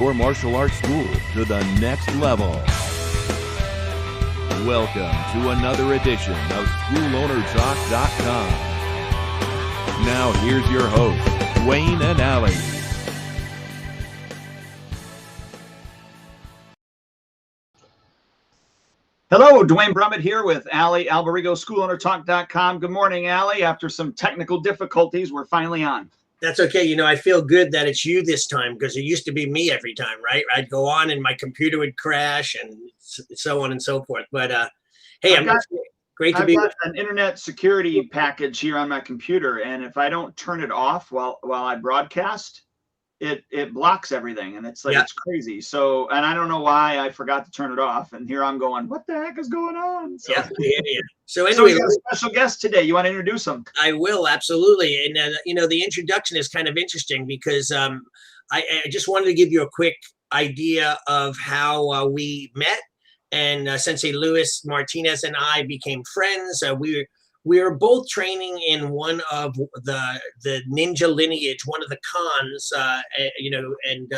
your martial arts school to the next level. Welcome to another edition of SchoolOwnerTalk.com. Now here's your host, Dwayne and Allie. Hello, Dwayne Brummett here with Allie Alberigo, SchoolOwnerTalk.com. Good morning, Allie. After some technical difficulties, we're finally on. That's okay. You know, I feel good that it's you this time because it used to be me every time, right? I'd go on and my computer would crash and so on and so forth. But hey, great to be. I've got an internet security package here on my computer, and if I don't turn it off while I broadcast, it blocks everything, and it's like It's crazy. So, and I don't know why I forgot to turn it off, and here I'm going, what the heck is going on? So, So anyway, we got a special guest today. You want to introduce him? I will, absolutely. And you know, the introduction is kind of interesting because I just wanted to give you a quick idea of how we met, and Sensei Luis Martinez and I became friends. We were both training in one of the ninja lineage, one of the cons, and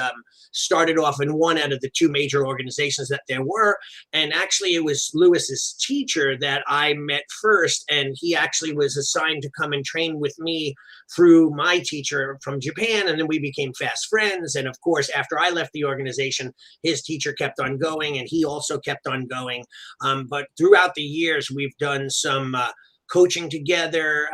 started off in one out of the two major organizations that there were. And actually, it was Lewis's teacher that I met first, and he actually was assigned to come and train with me through my teacher from Japan, and then we became fast friends. And of course, after I left the organization, his teacher kept on going, and he also kept on going. But throughout the years, we've done some coaching together,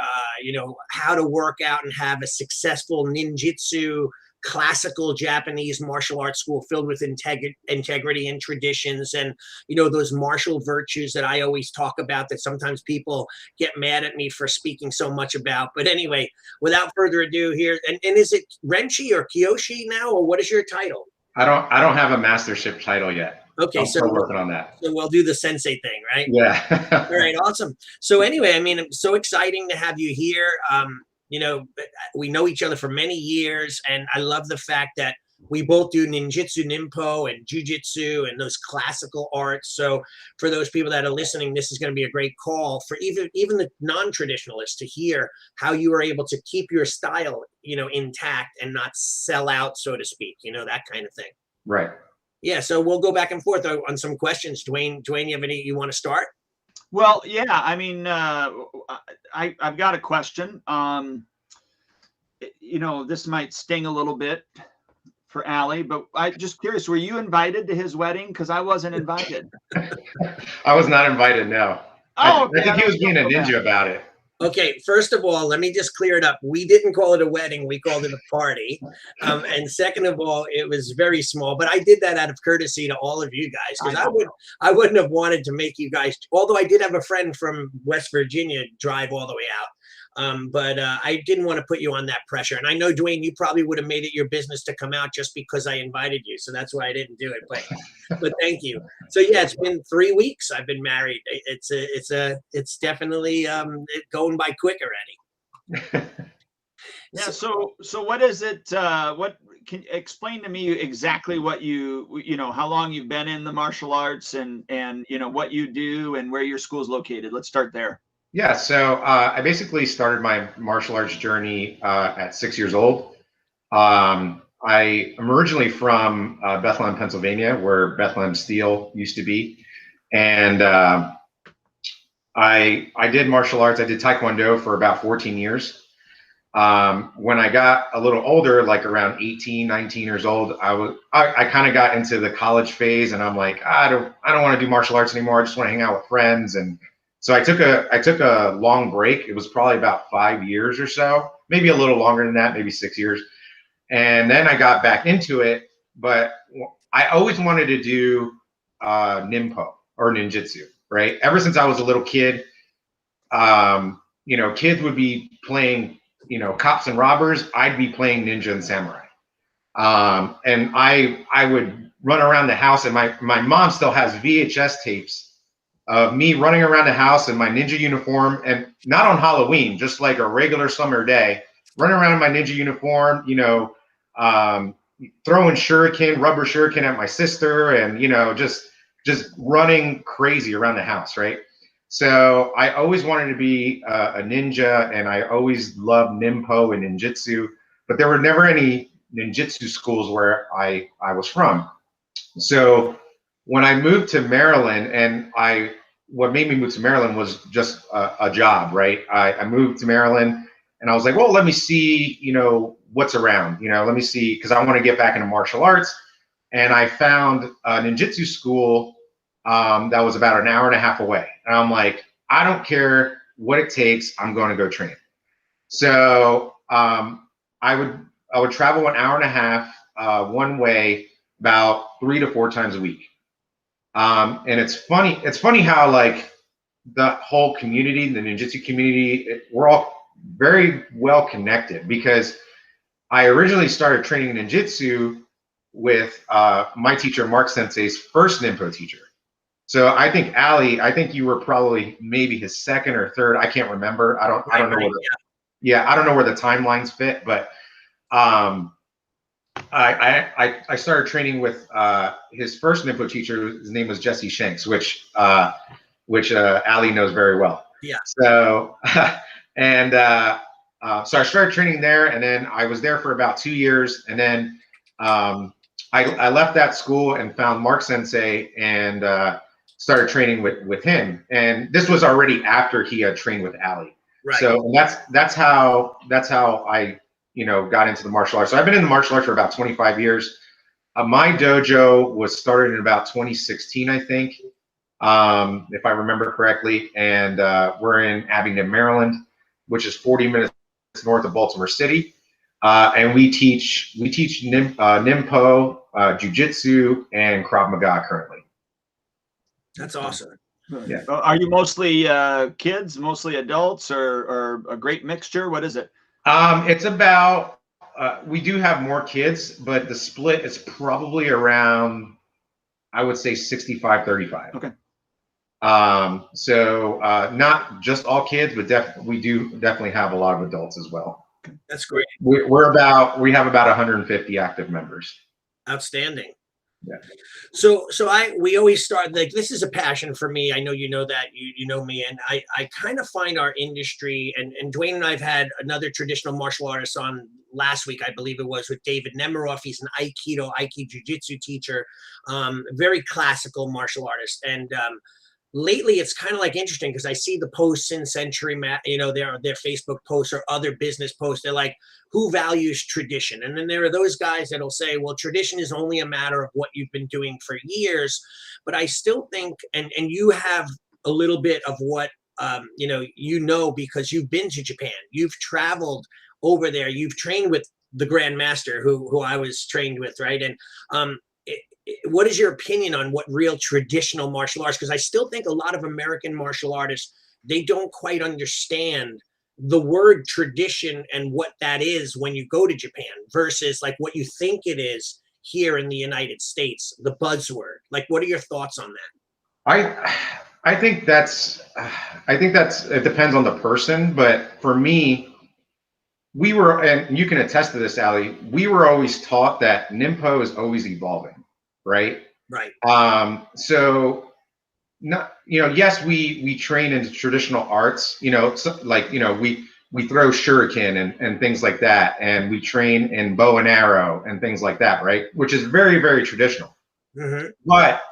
how to work out and have a successful ninjutsu, classical Japanese martial arts school filled with integrity and traditions, and those martial virtues that I always talk about that sometimes people get mad at me for speaking so much about. But anyway, without further ado, here and is it Renshi or Kyoshi now, or what is your title? I don't have a mastership title yet. Okay, so we're working on that. So we'll do the Sensei thing, right? Yeah. All right, awesome. So anyway, I mean, it's so exciting to have you here. We know each other for many years, and I love the fact that we both do ninjutsu, ninpo, and jujitsu, and those classical arts. So for those people that are listening, this is going to be a great call for even the non-traditionalists to hear how you are able to keep your style, intact and not sell out, so to speak. That kind of thing. Right. Yeah, so we'll go back and forth on some questions. Dwayne, you have any you want to start? Well, yeah, I mean, I've got a question. This might sting a little bit for Allie, but I'm just curious, were you invited to his wedding? Because I wasn't invited. I was not invited, no. Oh, I think he was being a ninja about it. Okay, first of all, let me just clear it up. We didn't call it a wedding. We called it a party. And second of all, it was very small. But I did that out of courtesy to all of you guys, because I wouldn't have wanted to make you guys, although I did have a friend from West Virginia drive all the way out. But I didn't want to put you on that pressure. And I know, Dwayne, you probably would have made it your business to come out just because I invited you. So that's why I didn't do it. But thank you. So yeah, it's been 3 weeks I've been married. It's definitely going by quick already. Yeah. So what is it? What can explain to me exactly what how long you've been in the martial arts and what you do and where your school is located? Let's start there. Yeah, so I basically started my martial arts journey at 6 years old. I am originally from Bethlehem, Pennsylvania, where Bethlehem Steel used to be. And I did martial arts. I did Taekwondo for about 14 years. When I got a little older, like around 18, 19 years old, I kind of got into the college phase, and I'm like, I don't want to do martial arts anymore. I just want to hang out with friends. And so I took a long break. It was probably about 5 years or so, maybe a little longer than that, maybe 6 years. And then I got back into it, but I always wanted to do ninpo or ninjutsu, right? Ever since I was a little kid, kids would be playing, cops and robbers. I'd be playing ninja and samurai. And I would run around the house, and my mom still has VHS tapes of me running around the house in my ninja uniform, and not on Halloween, just like a regular summer day, running around in my ninja uniform, throwing rubber shuriken at my sister, and, just running crazy around the house, right? So I always wanted to be a ninja, and I always loved ninpo and ninjutsu, but there were never any ninjutsu schools where I was from. So when I moved to Maryland, and what made me move to Maryland was just a job, right? I moved to Maryland, and I was like, well, let me see, what's around, let me see, because I want to get back into martial arts. And I found a ninjutsu school that was about an hour and a half away. And I'm like, I don't care what it takes, I'm going to go train. So I would travel an hour and a half one way about 3 to 4 times a week. And it's funny how like the whole community, the ninjutsu community, we're all very well connected, because I originally started training ninjutsu with my teacher, Mark Sensei's first Ninpo teacher. So I think Ali, you were probably maybe his second or third. I can't remember. I don't know where I don't know where the timelines fit, but I started training with his first Ninpo teacher. His name was Jesse Shanks, which Ali knows very well. Yeah. So and so I started training there, and then I was there for about 2 years, and then I left that school and found Mark Sensei and started training with him. And this was already after he had trained with Ali. Right. So that's how I got into the martial arts. So I've been in the martial arts for about 25 years. My dojo was started in about 2016, I think, if I remember correctly. And we're in Abingdon, Maryland, which is 40 minutes north of Baltimore City. And we teach Ninpo, Jiu-Jitsu, and Krav Maga currently. That's awesome. Yeah. Are you mostly kids, mostly adults, or a great mixture? What is it? It's about, we do have more kids, but the split is probably around, I would say 65-35. Okay. So not just all kids, but we do definitely have a lot of adults as well. That's great. We have about 150 active members. Outstanding. Yeah. So we always start, like, this is a passion for me. I know you know that, you know me, and I kind of find our industry, and Dwayne and I've had another traditional martial artist on last week, I believe it was, with David Nemiroff. He's an Aikido Jiu-Jitsu teacher, very classical martial artist. And lately it's kind of like interesting, because I see the posts in Century, their Facebook posts or other business posts. They're like, who values tradition? And then there are those guys that'll say, well, tradition is only a matter of what you've been doing for years. But I still think, and you have a little bit of what, because you've been to Japan, you've traveled over there, you've trained with the Grand Master who I was trained with, right? And what is your opinion on what real traditional martial arts? Because I still think a lot of American martial artists, they don't quite understand the word tradition and what that is when you go to Japan versus like what you think it is here in the United States, the buzzword. Like, what are your thoughts on that? I think it depends on the person, but for me, and you can attest to this, Ali, we were always taught that Ninpo is always evolving, right? Right. So yes, we train in traditional arts, we throw shuriken and things like that. And we train in bow and arrow and things like that, right? Which is very, very traditional. Mm-hmm. But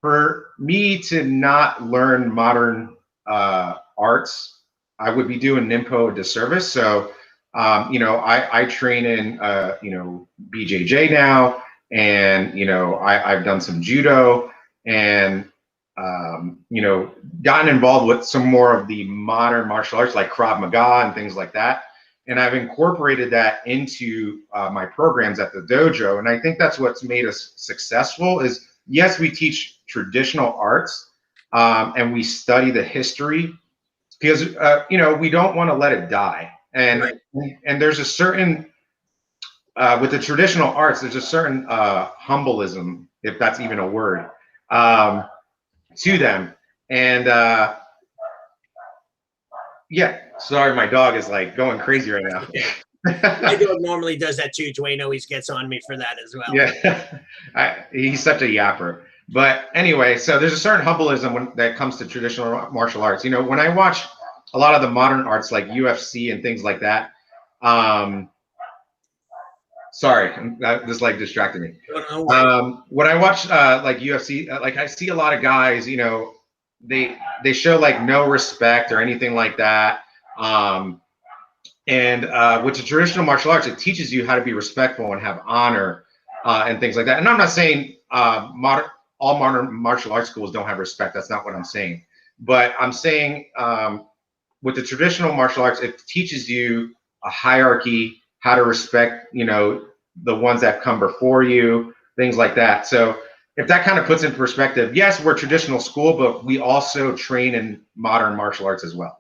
for me to not learn modern arts, I would be doing Ninpo a disservice. So, I train in, BJJ now, and, I've done some judo, and, gotten involved with some more of the modern martial arts like Krav Maga and things like that. And I've incorporated that into my programs at the dojo. And I think that's what's made us successful is, yes, we teach traditional arts and we study the history because, we don't want to let it die. And, right. And there's a certain, with the traditional arts, there's a certain humbleism, if that's even a word, to them. And sorry, my dog is like going crazy right now. My dog normally does that too. Dwayne always gets on me for that as well. Yeah, he's such a yapper. But anyway, so there's a certain humbleism that comes to traditional martial arts. When I watch a lot of the modern arts like UFC and things like that, Sorry, this like distracted me. When I watch like UFC, like I see a lot of guys, you know, they show like no respect or anything like that. And with the traditional martial arts, it teaches you how to be respectful and have honor and things like that. And I'm not saying all modern martial arts schools don't have respect. That's not what I'm saying. But I'm saying with the traditional martial arts, it teaches you a hierarchy, how to respect, you know, the ones that come before you, things like that. So if that kind of puts in perspective, yes, we're a traditional school, but we also train in modern martial arts as well.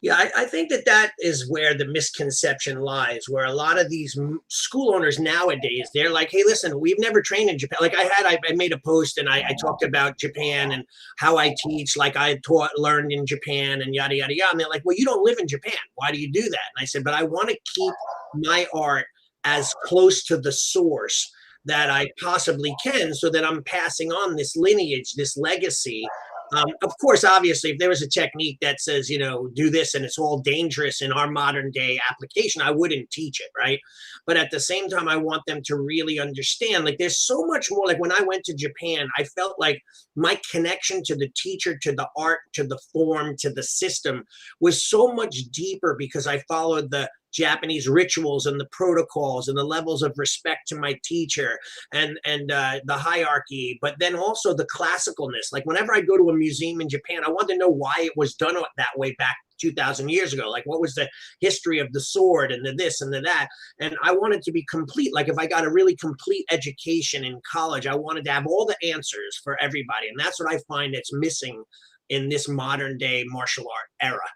Yeah, I think that is where the misconception lies, where a lot of these school owners nowadays, they're like, hey, listen, we've never trained in Japan. Like I made a post and I talked about Japan and how I teach, like I learned in Japan and yada, yada, yada. And they're like, well, you don't live in Japan. Why do you do that? And I said, but I want to keep my art as close to the source that I possibly can so that I'm passing on this lineage, this legacy. Of course, obviously, if there was a technique that says, you know, do this and it's all dangerous in our modern day application, I wouldn't teach it, right? But at the same time, I want them to really understand, like there's so much more. Like when I went to Japan, I felt like my connection to the teacher, to the art, to the form, to the system was so much deeper because I followed the Japanese rituals and the protocols and the levels of respect to my teacher and the hierarchy, but then also the classicalness. Like whenever I go to a museum in Japan, I want to know why it was done that way back 2,000 years ago. Like what was the history of the sword and the this and the that. And I wanted to be complete. Like if I got a really complete education in college, I wanted to have all the answers for everybody. And that's what I find that's missing in this modern day martial art era.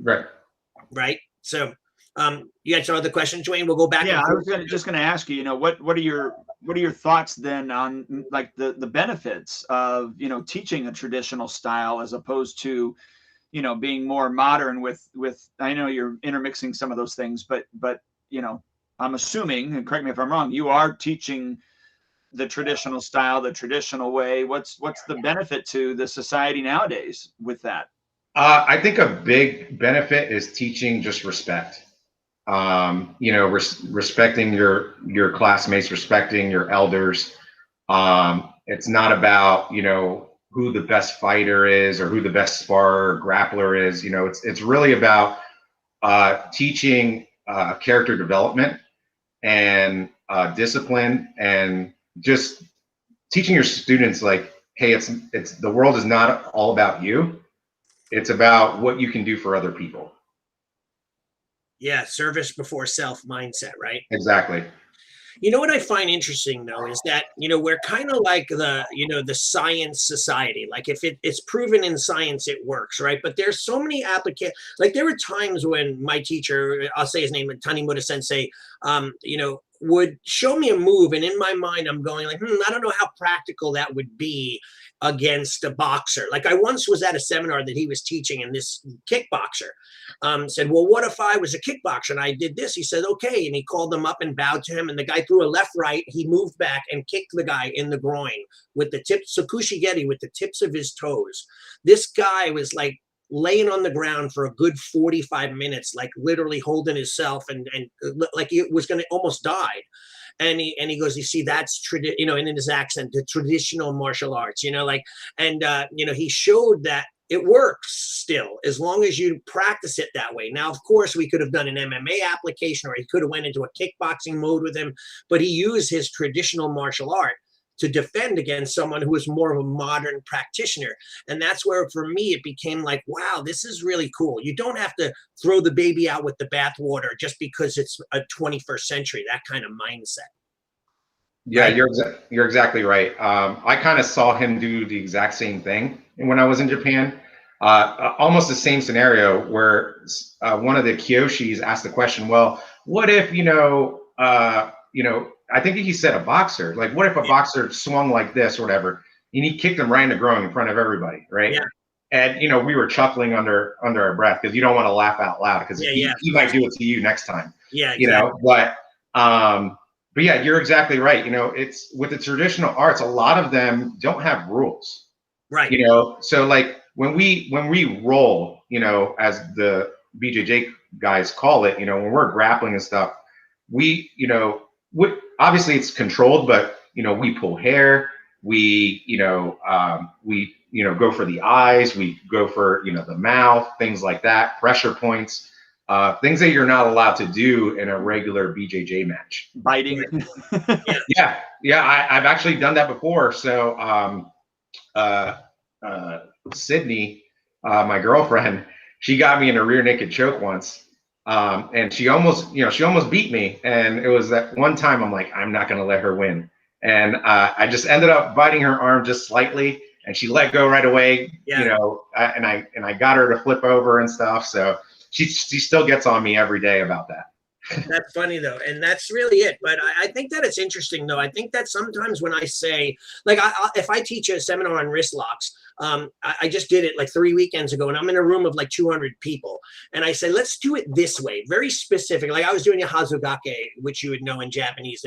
Right. Right. So you had some other questions, Wayne? We'll go back. Yeah, I was just going to ask you, you know, what are your thoughts then on like the benefits of, you know, teaching a traditional style as opposed to, you know, being more modern with I know you're intermixing some of those things, but you know, I'm assuming, and correct me if I'm wrong, you are teaching the traditional style, the traditional way. What's the benefit to the society nowadays with that? I think a big benefit is teaching just respect. You know, respecting your classmates, respecting your elders. It's not about, you know, who the best fighter is or who the best sparrer or grappler is. You know, it's really about teaching character development and discipline, and just teaching your students like, hey, it's the world is not all about you. It's about what you can do for other people. Yeah, service before self mindset, right? Exactly. You know what I find interesting though is that, you know, we're kind of like the science society. Like if it's proven in science, it works, right? But there's so many applications. Like there were times when my teacher, I'll say his name, Tanimura Sensei, you know, would show me a move, and in my mind, I'm going like, I don't know how practical that would be against a boxer. Like I once was at a seminar that he was teaching, and this kickboxer said, well, what if I was a kickboxer and I did this? He said, okay. And he called them up and bowed to him. And the guy threw a left, right. He moved back and kicked the guy in the groin with the tips, Sakushigeri, with the tips of his toes. This guy was like laying on the ground for a good 45 minutes, like literally holding himself and like he was going to almost died. And he goes, you see, that's you know, and in his accent, the traditional martial arts, you know, like, and you know, he showed that it works still as long as you practice it that way. Now, of course, we could have done an MMA application, or he could have went into a kickboxing mode with him, but he used his traditional martial art to defend against someone who was more of a modern practitioner. And that's where, for me, it became like, wow, this is really cool. You don't have to throw the baby out with the bathwater just because it's a 21st century, that kind of mindset. Yeah, right? You're exactly right. I kind of saw him do the exact same thing when I was in Japan. Almost the same scenario where one of the Kyoshis asked the question, well, what if, you know, I think he said a boxer, like, what if a boxer swung like this or whatever, and he kicked him right in the groin in front of everybody, right? Yeah. And, you know, we were chuckling under our breath because you don't want to laugh out loud because he might do it to you next time. Yeah, exactly. You know, but yeah, you're exactly right. You know, it's with the traditional arts, a lot of them don't have rules. Right. You know, so like when we roll, you know, as the BJJ guys call it, you know, when we're grappling and stuff, we, obviously it's controlled, but, we pull hair, we, go for the eyes, we go for, the mouth, things like that, pressure points, things that you're not allowed to do in a regular BJJ match. Biting. Yeah. I've actually done that before. So, Sydney, my girlfriend, she got me in a rear naked choke once. And she almost beat me. And it was that one time I'm like, I'm not going to let her win. And I just ended up biting her arm just slightly, and she let go right away. And I got her to flip over and stuff. So she still gets on me every day about that. That's funny though, and that's really it. But I think that it's interesting though. I think that sometimes when I say, like, if I teach a seminar on wrist locks, I just did it like 3 weekends ago, and I'm in a room of like 200 people, and I say, let's do it this way, very specific. Like I was doing a hazugake, which you would know in Japanese,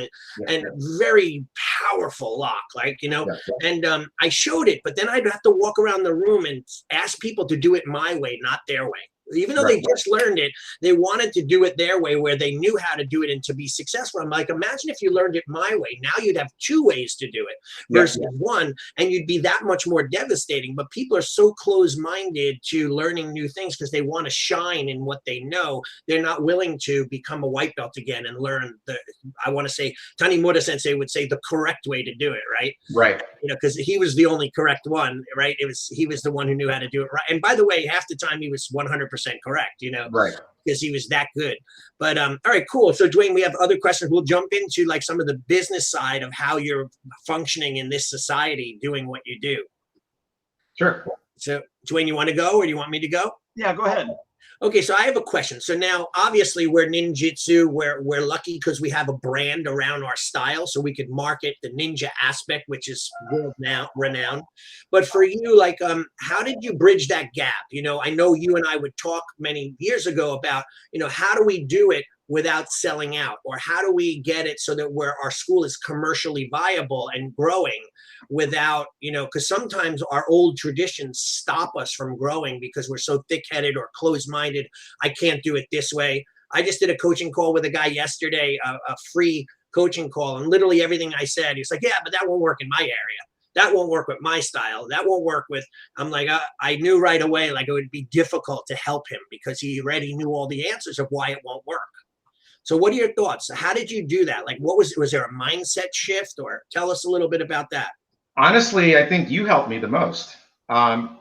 and very powerful lock, like, and I showed it, but then I'd have to walk around the room and ask people to do it my way, not their way. Even though they just learned it, they wanted to do it their way, where they knew how to do it and to be successful. I'm like, imagine if you learned it my way. Now you'd have 2 ways to do it versus one, and you'd be that much more devastating. But people are so close-minded to learning new things because they want to shine in what they know. They're not willing to become a white belt again and learn I want to say, Tanimura Sensei would say the correct way to do it, right? Right. Because he was the only correct one, right? He was the one who knew how to do it right. And by the way, half the time he was 100% correct, right, because he was that good. But all right, cool. So Dwayne, we have other questions. We'll jump into like some of the business side of how you're functioning in this society, doing what you do. Sure. So Dwayne, you want to go, or do you want me to go? Yeah, go ahead. Okay, so I have a question. So now, obviously, we're ninjutsu. We're lucky because we have a brand around our style, so we could market the ninja aspect, which is world now renowned. But for you, like, how did you bridge that gap? I know you and I would talk many years ago about, how do we do it without selling out, or how do we get it so that our school is commercially viable and growing without, because sometimes our old traditions stop us from growing because we're so thick-headed or closed-minded. I can't do it this way. I just did a coaching call with a guy yesterday, a free coaching call, and literally everything I said, he's like, yeah, but that won't work in my area. That won't work with my style. That won't work with, I'm like, I knew right away, like, it would be difficult to help him because he already knew all the answers of why it won't work. So what are your thoughts? How did you do that? Like, was there a mindset shift, or tell us a little bit about that? Honestly, I think you helped me the most. When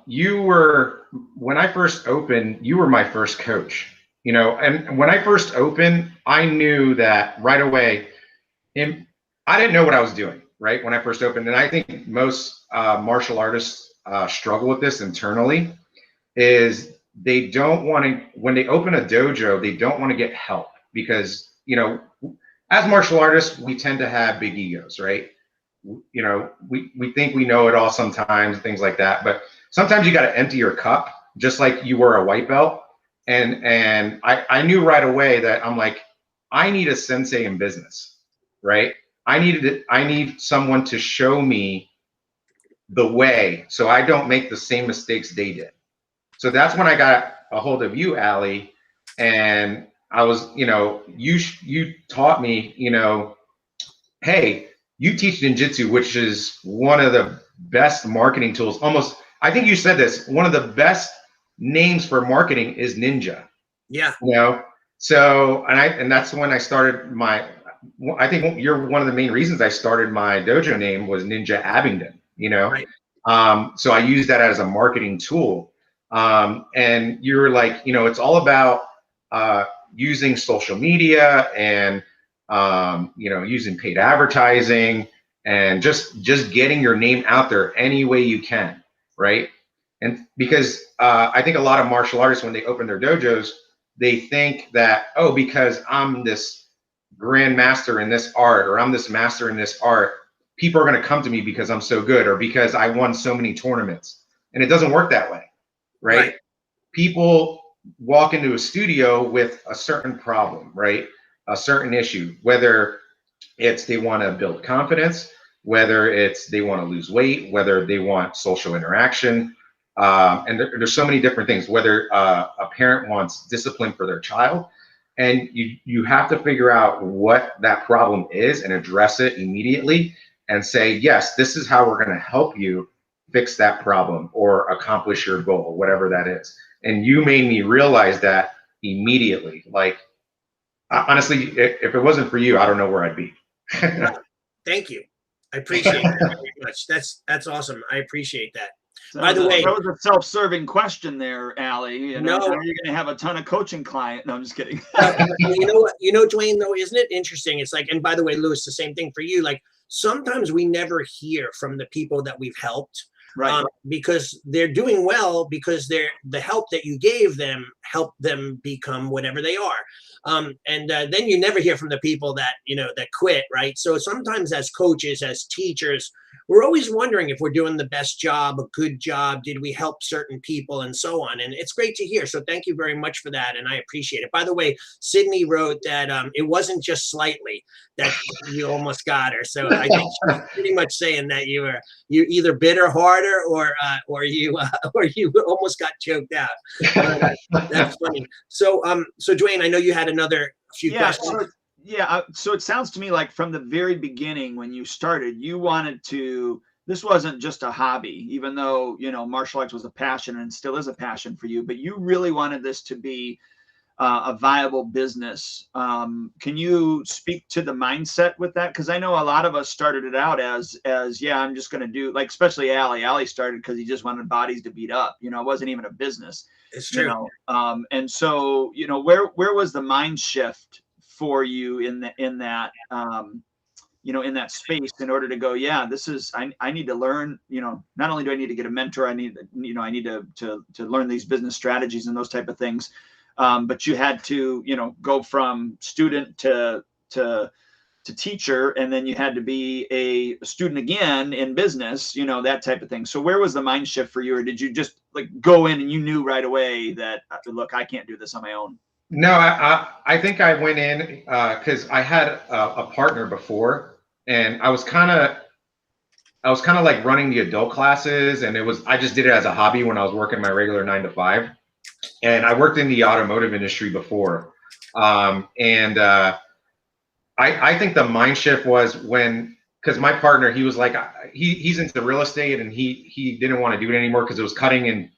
I first opened, you were my first coach, and when I first opened, I knew that right away, I didn't know what I was doing, right? When I first opened, and I think most martial artists struggle with this internally, is they don't want to, when they open a dojo, they don't want to get help. Because, as martial artists, we tend to have big egos, right? We think we know it all sometimes, things like that. But sometimes you got to empty your cup, just like you were a white belt. And I knew right away that I'm like, I need a sensei in business, right? I need someone to show me the way so I don't make the same mistakes they did. So that's when I got a hold of you, Allie, and I was, you taught me, hey, you teach ninjutsu, which is one of the best marketing tools. Almost, I think you said this, one of the best names for marketing is ninja. Yeah. So, and that's when I started I think you're one of the main reasons I started my dojo name was Ninja Abingdon, Right. So I use that as a marketing tool. And you're like, it's all about, using social media and using paid advertising and just getting your name out there any way you can, right? And because I think a lot of martial artists, when they open their dojos, they think that, oh, because I'm this grandmaster in this art, or I'm this master in this art, people are going to come to me because I'm so good, or because I won so many tournaments. And it doesn't work that way, right? People walk into a studio with a certain problem, right? A certain issue, whether it's they want to build confidence, whether it's they want to lose weight, whether they want social interaction. And there's so many different things, whether a parent wants discipline for their child. and you have to figure out what that problem is and address it immediately and say, yes, this is how we're going to help you fix that problem or accomplish your goal, whatever that is. And you made me realize that immediately. Like, honestly, if it wasn't for you, I don't know where I'd be. Thank you. I appreciate that very much. That's awesome. I appreciate that. So By the way, that was a self-serving question there, Allie. You know, no, you're going to have a ton of coaching client. No, I'm just kidding. you know what, Dwayne, though, isn't it interesting? It's like, and by the way, Louis, the same thing for you. Like, sometimes we never hear from the people that we've helped, right? Because they're doing well, because the help that you gave them helped them become whatever they are. And then you never hear from the people that, that quit, right? So sometimes as coaches, as teachers, we're always wondering if we're doing the best job, a good job. Did we help certain people and so on? And it's great to hear. So thank you very much for that. And I appreciate it. By the way, Sydney wrote that it wasn't just slightly that you almost got her. So I think she's pretty much saying that you either bit her harder or you almost got choked out. That's funny. So Dwayne, I know you had another few questions. So it sounds to me like from the very beginning when you started, you wanted to, this wasn't just a hobby, even though, martial arts was a passion and still is a passion for you, but you really wanted this to be a viable business. Can you speak to the mindset with that? Because I know a lot of us started it out as I'm just going to do, like, especially Allie started because he just wanted bodies to beat up. It wasn't even a business. It's true. And so, where was the mind shift for you in that in that space in order to go, this is, I need to learn, not only do I need to get a mentor, I need to learn these business strategies and those type of things. But you had to, go from student to teacher, and then you had to be a student again in business, that type of thing. So where was the mind shift for you? Or did you just like go in and you knew right away that, look, I can't do this on my own? No, I think I went in because I had a partner before, and I was kind of like running the adult classes, and I just did it as a hobby when I was working my regular 9 to 5, and I worked in the automotive industry before, and I think the mind shift was because my partner, he was like, he's into real estate, and he didn't want to do it anymore because it was cutting in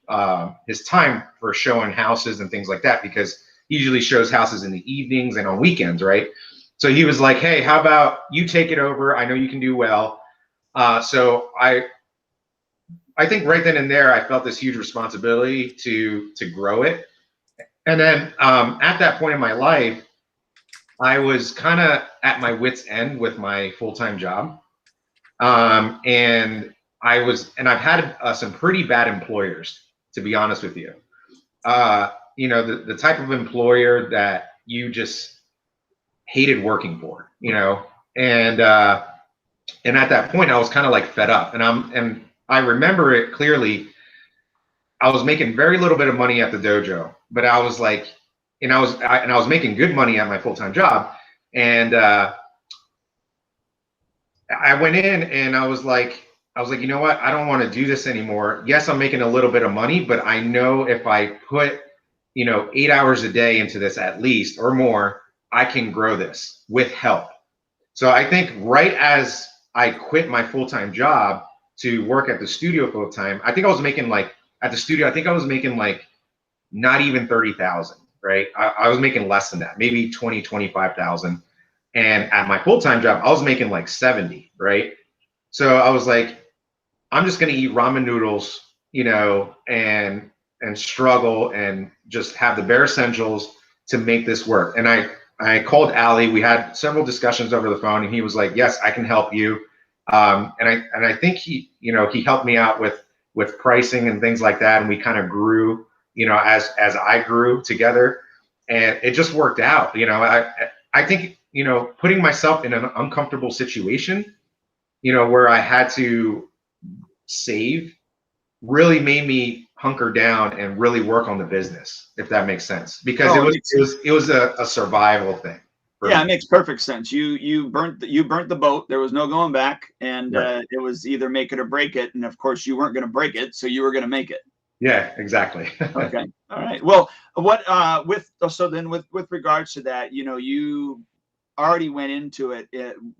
his time for showing houses and things like that, because he usually shows houses in the evenings and on weekends, right? So he was like, hey, how about you take it over? I know you can do well. So I think right then and there, I felt this huge responsibility to grow it. And then at that point in my life, I was kind of at my wit's end with my full-time job. And I've had some pretty bad employers, to be honest with you. The type of employer that you just hated working for, and at that point I was kind of like fed up, and I remember it clearly. I was making very little bit of money at the dojo, but I was like, I was making good money at my full-time job. And I went in and I was like, you know what? I don't want to do this anymore. Yes, I'm making a little bit of money, but I know if I put 8 hours a day into this at least or more, I can grow this with help. So I think right as I quit my full-time job to work at the studio full-time, I think I was making like at the studio, I think I was making like not even 30,000, right? I was making less than that, maybe 20, 25,000. And at my full-time job, I was making like 70, right? So I was like, I'm just going to eat ramen noodles, and struggle and just have the bare essentials to make this work. And I called Allie. We had several discussions over the phone, and he was like, yes, I can help you. And I think he helped me out with pricing and things like that. And we kind of grew, as I grew together, and it just worked out. I think, putting myself in an uncomfortable situation, where I had to save, really made me hunker down and really work on the business, if that makes sense, because it was a survival thing. Yeah, it makes perfect sense. You burnt the boat. There was no going back, and right. It was either make it or break it. And of course, you weren't going to break it, so you were going to make it. Yeah, exactly. Okay. All right. Well, what with regards to that, you already went into it,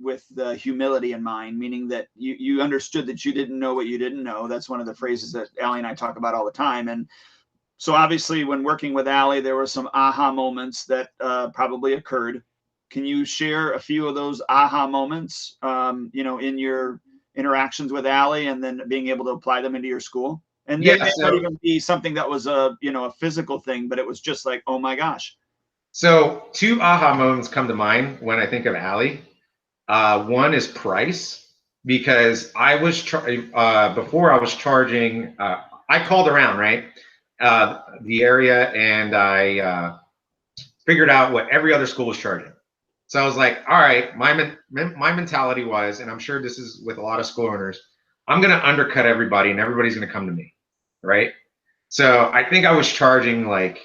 with the humility in mind, meaning that you understood that you didn't know what you didn't know. That's one of the phrases that Allie and I talk about all the time. And so obviously when working with Allie, there were some aha moments that probably occurred. Can you share a few of those aha moments, in your interactions with Allie, and then being able to apply them into your school? And Yeah, it may not even be something that was a physical thing, but it was just like, oh my gosh. so two aha moments come to mind when I think of Allie. One is price, because I was before I was charging. I called around, right, the area, and I figured out what every other school was charging. So I was like, all right, my mentality was, and I'm sure this is with a lot of school owners, I'm going to undercut everybody, and everybody's going to come to me, right? So I think I was charging like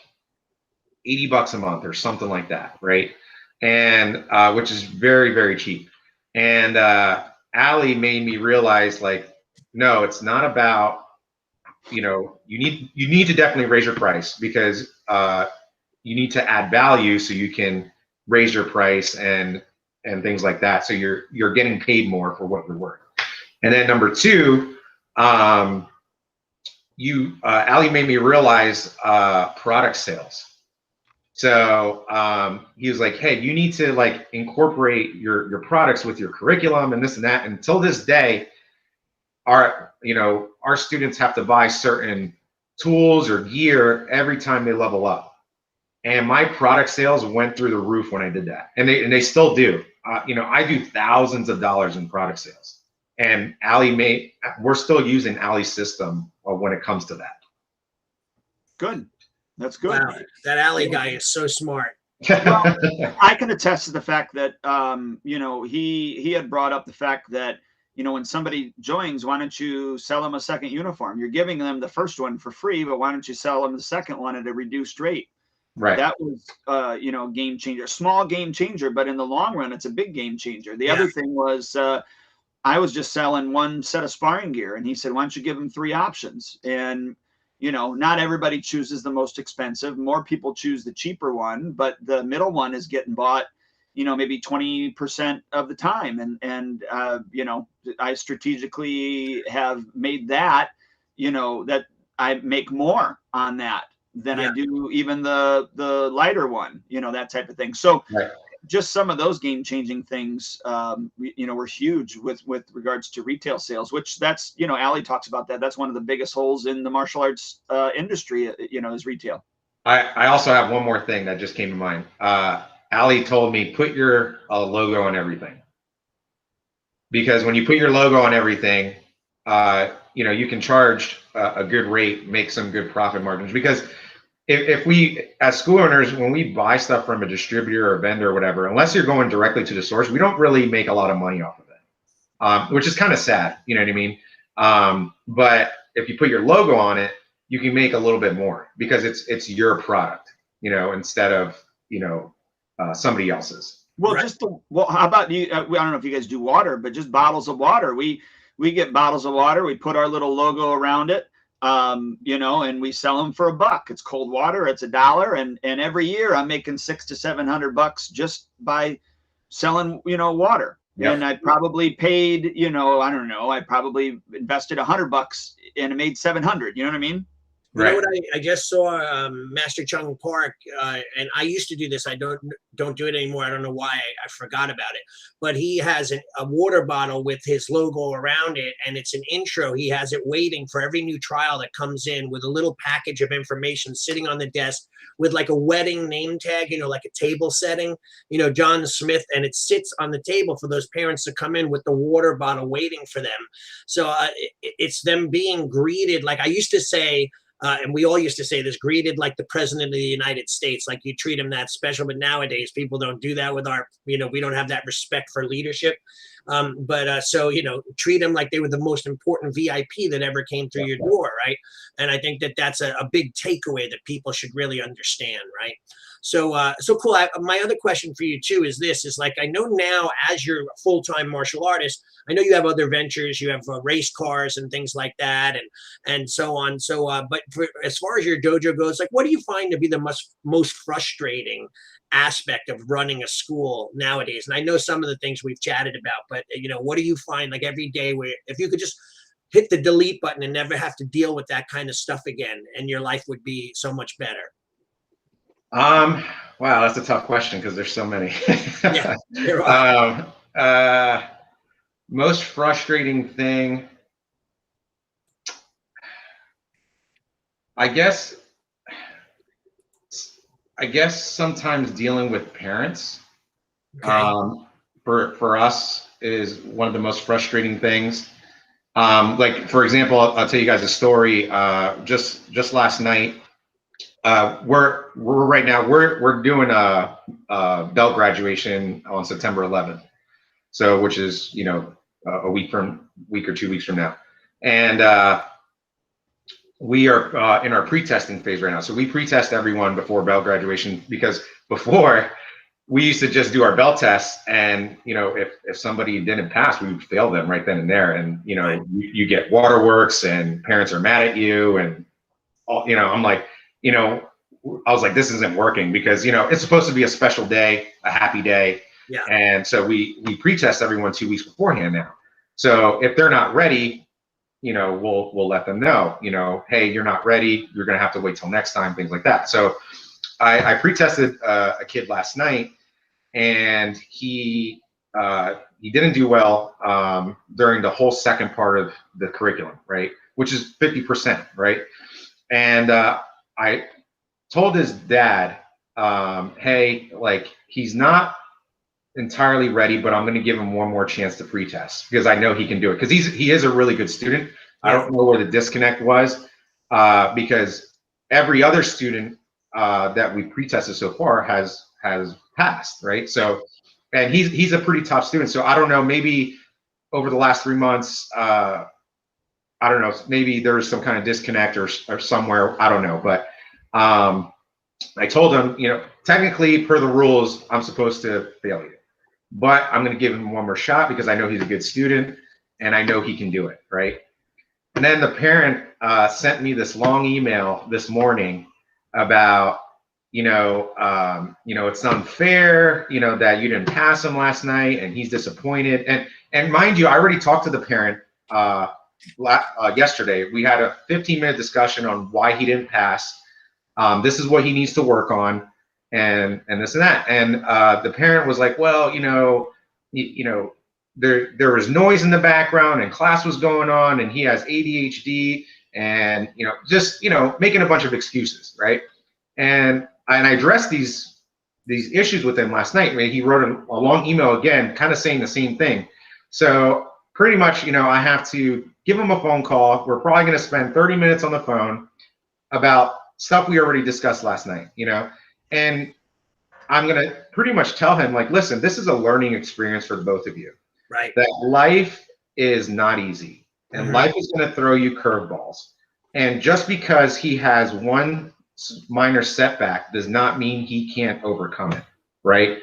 $80 a month or something like that, right? And which is very, very cheap. And Allie made me realize, like, no, it's not about, you need to definitely raise your price, because you need to add value so you can raise your price and things like that. So you're getting paid more for what you're worth. And then number two, Allie made me realize product sales. So he was like, hey, you need to like incorporate your products with your curriculum and this and that. Until this day, our students have to buy certain tools or gear every time they level up. And my product sales went through the roof when I did that. And they still do. I do thousands of dollars in product sales. And we're still using Allie's system when it comes to that. Good. That's good. Wow, that Allie guy is so smart. Well, I can attest to the fact that he had brought up the fact that when somebody joins, why don't you sell them a second uniform? You're giving them the first one for free, but why don't you sell them the second one at a reduced rate? Right. That was game changer, small game changer, but in the long run, it's a big game changer. The other thing was I was just selling one set of sparring gear, and he said, why don't you give them 3 options? And not everybody chooses the most expensive. More people choose the cheaper one, but the middle one is getting bought, maybe 20% of the time. And I strategically have made that, that I make more on that than I do even the lighter one, that type of thing. So just some of those game-changing things, were huge with regards to retail sales, which that's, Allie talks about that. That's one of the biggest holes in the martial arts industry, is retail. I also have one more thing that just came to mind. Allie told me, put your logo on everything. Because when you put your logo on everything, you can charge a good rate, make some good profit margins. Because if we, as school owners, when we buy stuff from a distributor or vendor or whatever, unless you're going directly to the source, we don't really make a lot of money off of it, which is kind of sad. You know what I mean? But if you put your logo on it, you can make a little bit more, because it's your product, instead of somebody else's. Well, how about you? I don't know if you guys do water, but just bottles of water. We get bottles of water. We put our little logo around it. And we sell them for $1. It's cold water. It's $1. And every year I'm making $600 to $700 just by selling, water. Yep. And I probably paid, I don't know, I probably invested $100 and it made $700. You know what I mean? You know what I just saw Master Chung Park, and I used to do this. I don't do it anymore. I don't know why. I forgot about it. But he has a water bottle with his logo around it, and it's an intro. He has it waiting for every new trial that comes in, with a little package of information sitting on the desk with like a wedding name tag, like a table setting, John Smith, and it sits on the table for those parents to come in with the water bottle waiting for them. So it's them being greeted. Like I used to say, and we all used to say this, greeted like the president of the United States, like you treat him that special. But nowadays people don't do that with we don't have that respect for leadership. But so, treat them like they were the most important VIP that ever came through your door, right? And I think that that's a big takeaway that people should really understand, right? So cool. My other question for you too is this: is like, I know now, as you're a full-time martial artist, I know you have other ventures. You have race cars and things like that, and so on. So, but as far as your dojo goes, like, what do you find to be the most frustrating aspect of running a school nowadays? And I know some of the things we've chatted about, but what do you find like every day where if you could just hit the delete button and never have to deal with that kind of stuff again, and your life would be so much better? Wow, that's a tough question because there's so many. Yeah, there are. Most frustrating thing, I guess sometimes dealing with parents, Okay. for us is one of the most frustrating things. Like for example, I'll tell you guys a story. Just last night, we're right now we're doing a belt graduation on September 11th, so which is a week or 2 weeks from now, and we are in our pre-testing phase right now. So we pre-test everyone before belt graduation, because before we used to just do our belt tests, and if somebody didn't pass, we would fail them right then and there, and Right. you get waterworks and parents are mad at you, and all, I'm like, I was like, this isn't working, because it's supposed to be a special day, a happy day. Yeah. And so we pre-test everyone 2 weeks beforehand now. So if they're not ready, we'll let them know, hey, you're not ready, you're gonna have to wait till next time, things like that. So I pre-tested a kid last night, and he didn't do well during the whole second part of the curriculum, right, which is 50%, right? And I told his dad, hey, like, he's not entirely ready, but I'm going to give him one more chance to pre-test, because I know he can do it, because he is a really good student. I don't know where the disconnect was, because every other student that we pre-tested so far has passed, right? So, and he's a pretty tough student. So I don't know, maybe over the last 3 months, I don't know, maybe there's some kind of disconnect or somewhere, I don't know. But I told him, technically per the rules, I'm supposed to fail you, but I'm going to give him one more shot because I know he's a good student and I know he can do it, right? And then the parent sent me this long email this morning about, it's unfair, that you didn't pass him last night, and he's disappointed. And mind you, I already talked to the parent yesterday. We had a 15-minute discussion on why he didn't pass. This is what he needs to work on, and this and that. And the parent was like, well, there was noise in the background and class was going on and he has ADHD, and just making a bunch of excuses, right? And I addressed these issues with him last night. I mean, he wrote a long email again, kind of saying the same thing. So pretty much, I have to give him a phone call. We're probably going to spend 30 minutes on the phone about stuff we already discussed last night, and I'm going to pretty much tell him, like, listen, this is a learning experience for both of you. Right. That life is not easy, and life is going to throw you curveballs. And just because he has one minor setback does not mean he can't overcome it, right?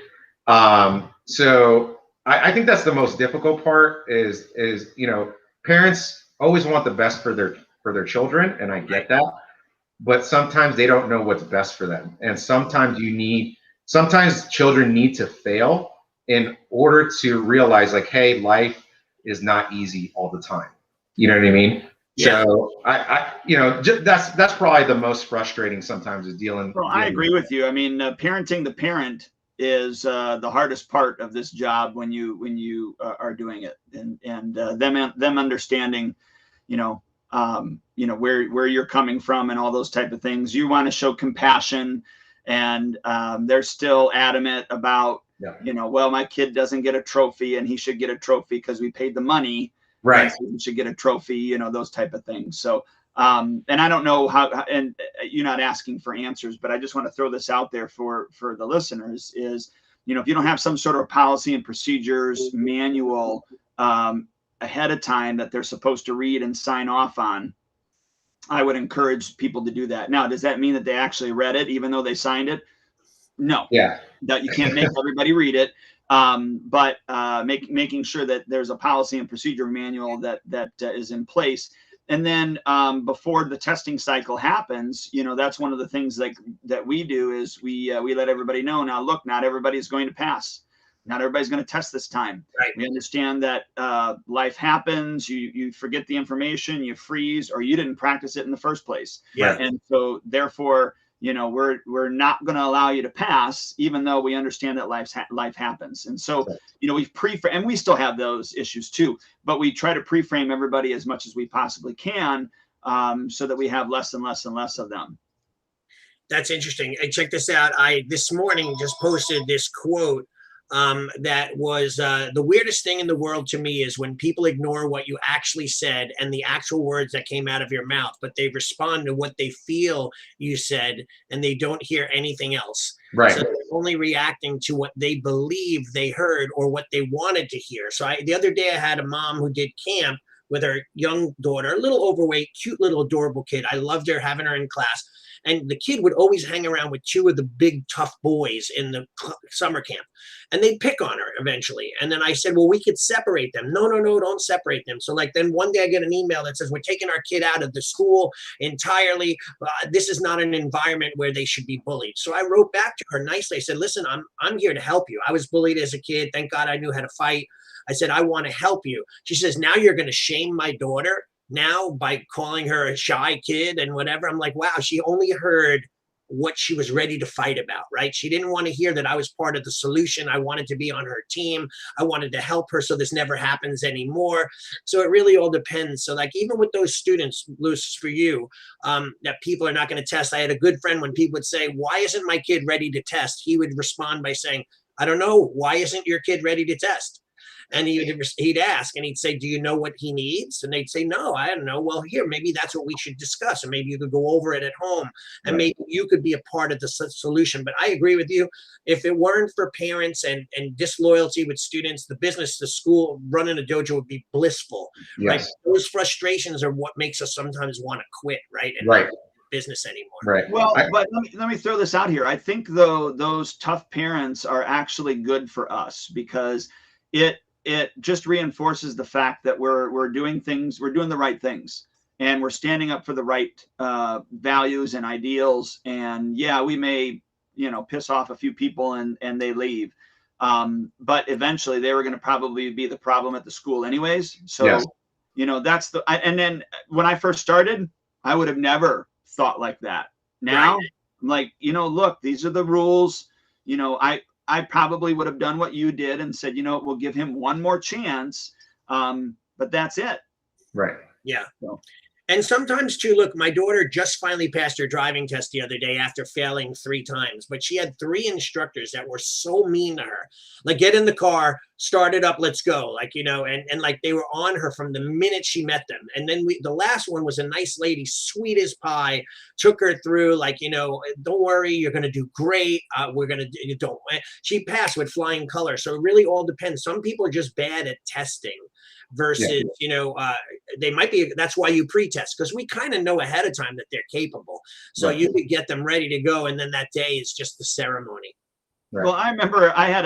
So I think that's the most difficult part is parents always want the best for their children, and I get that, but sometimes they don't know what's best for them, and sometimes children need to fail in order to realize, like, hey, life is not easy all the time. You know what I mean? Yeah. So that's probably the most frustrating sometimes, is dealing. Well, I agree with you. I mean, parenting the parent is the hardest part of this job when you are doing it, and them understanding, where you're coming from and all those type of things. You want to show compassion, and they're still adamant about, well, my kid doesn't get a trophy and he should get a trophy because we paid the money. Right. So he should get a trophy, those type of things. So, and I don't know how, and you're not asking for answers, but I just want to throw this out there for the listeners is, if you don't have some sort of policy and procedures manual ahead of time that they're supposed to read and sign off on, I would encourage people to do that. Now, does that mean that they actually read it, even though they signed it? No. Yeah. That you can't make everybody read it. But making sure that there's a policy and procedure manual that is in place. And then before the testing cycle happens, that's one of the things that we do is we let everybody know. Now, look, not everybody's going to pass. Not everybody's going to test this time. Right. We understand that life happens. You forget the information, you freeze, or you didn't practice it in the first place. Yeah. And so therefore, we're not going to allow you to pass, even though we understand that life happens. And so, we've and we still have those issues too, but we try to pre-frame everybody as much as we possibly can, so that we have less and less and less of them. That's interesting. Hey, check this out. I this morning just posted this quote that was the weirdest thing in the world to me is when people ignore what you actually said and the actual words that came out of your mouth, but they respond to what they feel you said and they don't hear anything else. Right. So they're only reacting to what they believe they heard or what they wanted to hear. So the other day I had a mom who did camp with her young daughter, a little overweight, cute little adorable kid. I loved her, having her in class. And the kid would always hang around with two of the big tough boys in the summer camp, and they'd pick on her eventually. And then I said, well, we could separate them. No, don't separate them. So then one day I get an email that says, we're taking our kid out of the school entirely. This is not an environment where they should be bullied. So I wrote back to her nicely. I said, listen, I'm here to help you. I was bullied as a kid. Thank God I knew how to fight. I said, I want to help you. She says, now you're going to shame my daughter now by calling her a shy kid and whatever. I'm like, wow, she only heard what she was ready to fight about, right? She didn't want to hear that I was part of the solution. I wanted to be on her team. I wanted to help her so this never happens anymore. So it really all depends. So even with those students, Luce, for you, that people are not going to test. I had a good friend when people would say, why isn't my kid ready to test? He would respond by saying, I don't know. Why isn't your kid ready to test? And he'd ask and he'd say, do you know what he needs? And they'd say, no, I don't know. Well, here, maybe that's what we should discuss. And maybe you could go over it at home and maybe you could be a part of the solution. But I agree with you. If it weren't for parents and disloyalty with students, the business, the school, running a dojo would be blissful. Yes. Right? Those frustrations are what makes us sometimes want to quit, right? And right. Not business anymore. Right. Well, but let me throw this out here. I think though those tough parents are actually good for us because it just reinforces the fact that we're doing the right things, and we're standing up for the right values and ideals. And yeah, we may, piss off a few people and they leave. But eventually they were going to probably be the problem at the school anyways. So, yes. That's and then when I first started, I would have never thought like that. Now, right. I'm like, look, these are the rules. I probably would have done what you did and said, we'll give him one more chance. But that's it. Right. Yeah. So. And sometimes too, look, my daughter just finally passed her driving test the other day after failing 3 times, but she had 3 instructors that were so mean to her. Like, get in the car, start it up, let's go. And like they were on her from the minute she met them. And then the last one was a nice lady, sweet as pie, took her through don't worry, you're going to do great. She passed with flying colors. So it really all depends. Some people are just bad at testing. Versus, they might be, that's why you pre-test, because we kind of know ahead of time that they're capable. So right. You could get them ready to go. And then that day is just the ceremony. Right. Well, I remember I had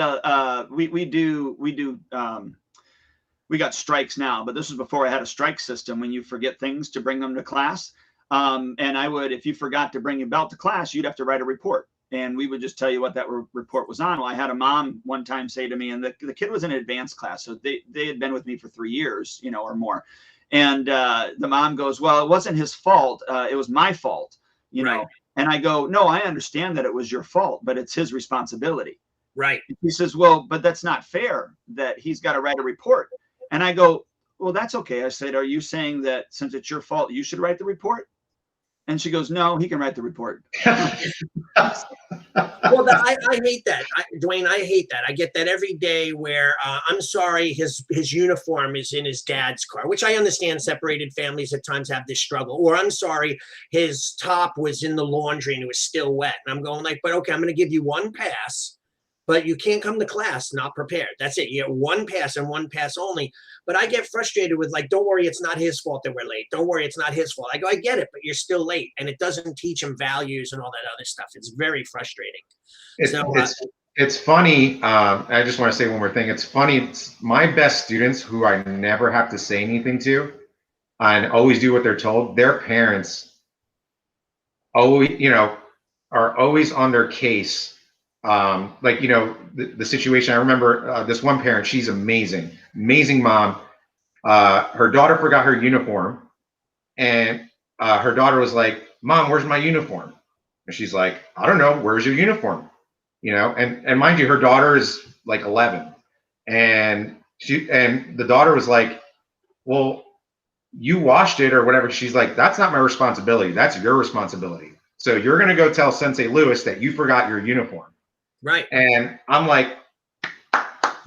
we got strikes now, but this was before I had a strike system when you forget things to bring them to class. And if you forgot to bring your belt to class, you'd have to write a report. And we would just tell you what that report was on. Well, I had a mom one time say to me, and the kid was in an advanced class, so they had been with me for 3 years, or more. And the mom goes, well, it wasn't his fault. It was my fault, right. And I go, no, I understand that it was your fault, but it's his responsibility. Right. And he says, well, but that's not fair that he's got to write a report. And I go, well, that's okay. I said, are you saying that since it's your fault, you should write the report? And she goes, no, he can write the report. Well, I hate that. Dwayne, I hate that. I get that every day where I'm sorry, his uniform is in his dad's car, which I understand separated families at times have this struggle. Or I'm sorry, his top was in the laundry and it was still wet. And I'm going but okay, I'm going to give you one pass. but you can't come to class not prepared. That's it. You get one pass and one pass only. But I get frustrated with like, don't worry, it's not his fault that we're late. Don't worry, it's not his fault. I go, I get it, but you're still late. And it doesn't teach him values and all that other stuff. It's very frustrating. It's funny. I just want to say one more thing. It's funny. My best students who I never have to say anything to and always do what they're told, their parents always, are always on their case. Like, the situation, I remember this one parent, she's amazing mom. Her daughter forgot her uniform, and her daughter was like, Mom, where's my uniform? And she's like, I don't know, where's your uniform? And mind you, her daughter is like 11, and the daughter was like, well, you washed it or whatever. She's like, that's not my responsibility, that's your responsibility. So you're going to go tell Sensei Lewis that you forgot your uniform. Right. And I'm like,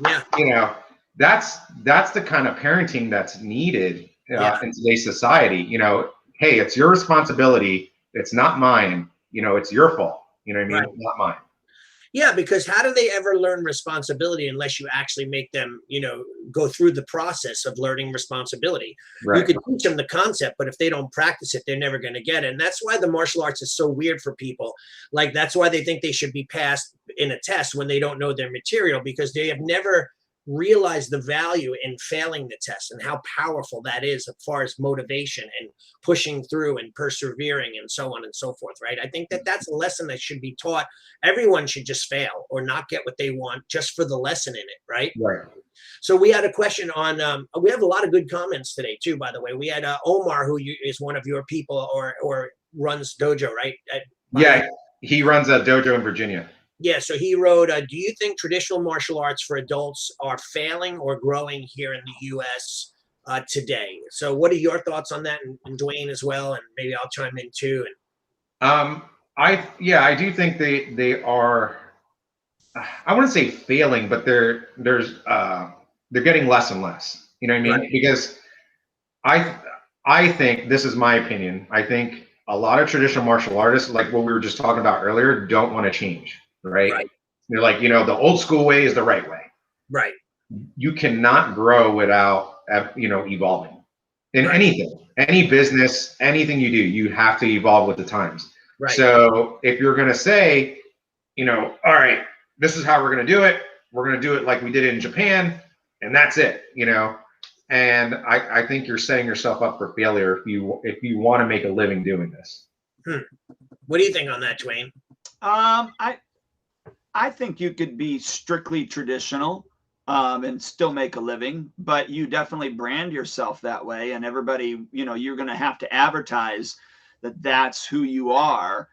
yeah, that's the kind of parenting that's needed in today's society. Hey, it's your responsibility. It's not mine. It's your fault. You know what I mean? Right. Not mine. Yeah, because how do they ever learn responsibility unless you actually make them, go through the process of learning responsibility? Right. You could teach them the concept, but if they don't practice it, they're never going to get it. And that's why the martial arts is so weird for people. Like, that's why they think they should be passed in a test when they don't know their material, because they have never realize the value in failing the test and how powerful that is as far as motivation and pushing through and persevering and so on and so forth, right? I think that that's a lesson that should be taught. Everyone should just fail or not get what they want just for the lesson in it, right? Right. So we had a question on, we have a lot of good comments today too, by the way. We had Omar, who is one of your people or runs dojo, right? Yeah, he runs a dojo in Virginia. Yeah, so he wrote, do you think traditional martial arts for adults are failing or growing here in the U.S. Today? So what are your thoughts on that? And Dwayne as well, and maybe I'll chime in too. I do think they are, I wouldn't say failing, but they're getting less and less. You know what I mean? Right. Because I think, this is my opinion, I think a lot of traditional martial artists, like what we were just talking about earlier, don't want to change. Right. They're like, the old school way is the right way. Right. You cannot grow without, evolving in anything, any business, anything you do, you have to evolve with the times. Right. So if you're going to say, all right, this is how we're going to do it. We're going to do it like we did in Japan, and that's it, and I think you're setting yourself up for failure if you want to make a living doing this. What do you think on that, Dwayne? I think you could be strictly traditional and still make a living, but you definitely brand yourself that way. And everybody, you're going to have to advertise that that's who you are.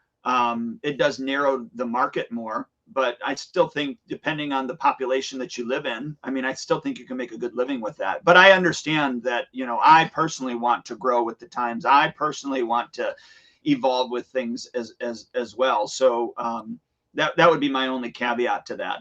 It does narrow the market more, but I still think depending on the population that you live in, I still think you can make a good living with that. But I understand that, I personally want to grow with the times. I personally want to evolve with things as well. So, that would be my only caveat to that.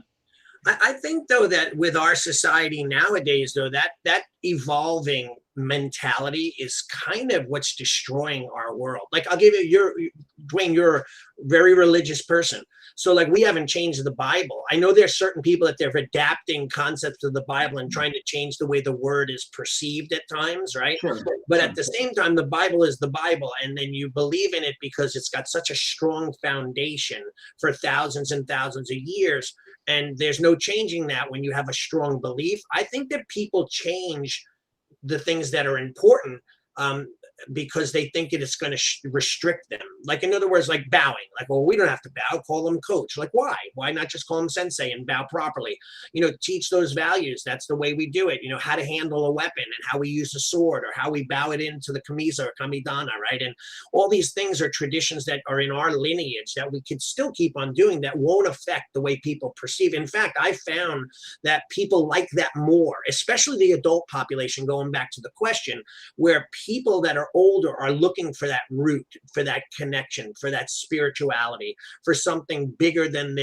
I think, though, that with our society nowadays, though, that evolving mentality is kind of what's destroying our world. Like, I'll give you Dwayne, you're a very religious person. So like, we haven't changed the Bible. I know there's certain people that they're adapting concepts of the Bible and trying to change the way the word is perceived at times, right? Sure. But at the same time, the Bible is the Bible, and then you believe in it because it's got such a strong foundation for thousands and thousands of years. And there's no changing that when you have a strong belief. I think that people change the things that are important because they think it is going to restrict them. Like, in other words, like bowing. Like, well, we don't have to bow, call them coach. Like, why? Why not just call them sensei and bow properly? Teach those values. That's the way we do it. How to handle a weapon and how we use a sword, or how we bow it into the kamisa or kamidana, right? And all these things are traditions that are in our lineage that we could still keep on doing that won't affect the way people perceive. In fact, I found that people like that more, especially the adult population, going back to the question, where people that are older are looking for that root, for that connection, for that spirituality, for something bigger than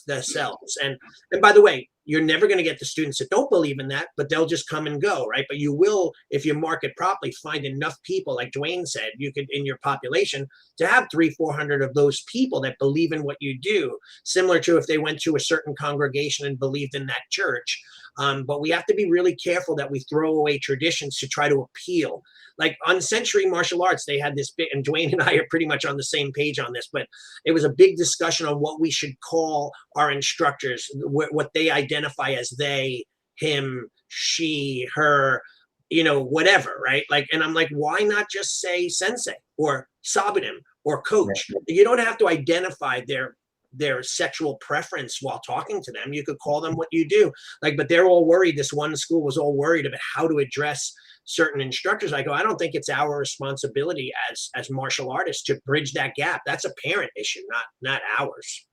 themselves. And by the way, you're never going to get the students that don't believe in that, but they'll just come and go, right? But you will, if you market properly, find enough people, like Dwayne said, you could, in your population, to have 300-400 of those people that believe in what you do, similar to if they went to a certain congregation and believed in that church. But we have to be really careful that we throw away traditions to try to appeal. Like on Century Martial Arts, they had this big, and Dwayne and I are pretty much on the same page on this, but it was a big discussion on what we should call our instructors, what they identify as they, him, she, her, you know, whatever, right? Like, and I'm like, why not just say sensei or sabunim or coach? You don't have to identify their sexual preference while talking to them. You could call them what you do. Like, but they're all worried. This one school was all worried about how to address certain instructors. I go, I don't think it's our responsibility as martial artists to bridge that gap. That's a parent issue, not ours.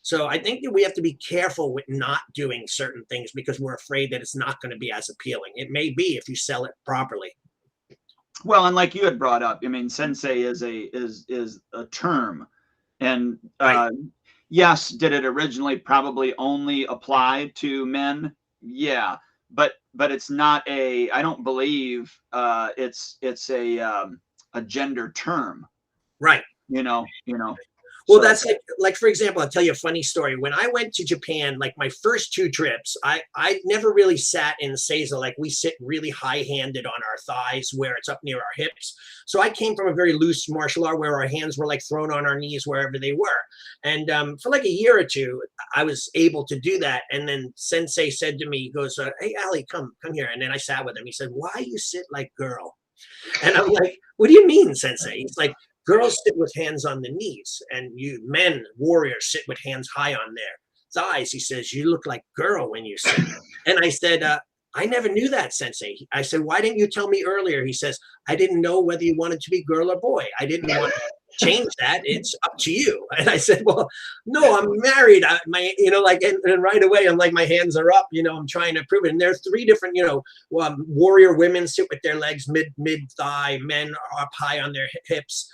So I think that we have to be careful with not doing certain things because we're afraid that it's not going to be as appealing. It may be if you sell it properly. Well, and like you had brought up, I mean, sensei is a term, and yes, did it originally probably only apply to men? Yeah, but it's not a. I don't believe it's a gender term. Right. You know. Well, so that's like, for example, I'll tell you a funny story. When I went to Japan, like my first 2 trips, I never really sat in seiza. Like we sit really high-handed on our thighs where it's up near our hips. So I came from a very loose martial art where our hands were like thrown on our knees wherever they were. And for like a year or 2, I was able to do that. And then Sensei said to me, he goes, hey, Ali, come here. And then I sat with him. He said, why you sit like girl? And I'm like, what do you mean, Sensei? He's like, girls sit with hands on the knees, and you men, warriors, sit with hands high on their thighs. He says, you look like girl when you sit. And I said, I never knew that, Sensei. I said, why didn't you tell me earlier? He says, I didn't know whether you wanted to be girl or boy. I didn't want to change that. It's up to you. And I said, well, no, I'm married. And right away, I'm like, my hands are up, I'm trying to prove it. And there are 3 different, warrior women sit with their legs mid thigh, men are up high on their hips.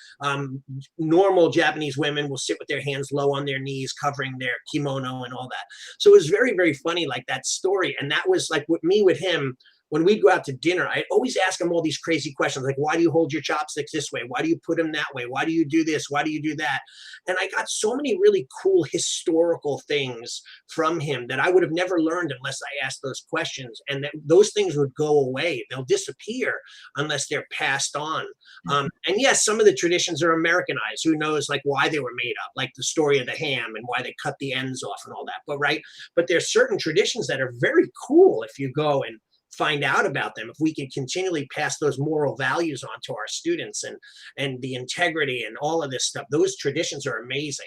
Normal Japanese women will sit with their hands low on their knees, covering their kimono and all that. So it was very, very funny, like that story. And that was like with him, when we'd go out to dinner, I'd always ask him all these crazy questions, like, why do you hold your chopsticks this way? Why do you put them that way? Why do you do this? Why do you do that? And I got so many really cool historical things from him that I would have never learned unless I asked those questions. And those things would go away. They'll disappear unless they're passed on. And yes, some of the traditions are Americanized. Who knows like why they were made up, like the story of the ham and why they cut the ends off and all that. But there's certain traditions that are very cool if you go and find out about them. If we can continually pass those moral values on to our students and the integrity and all of this stuff, those traditions are amazing.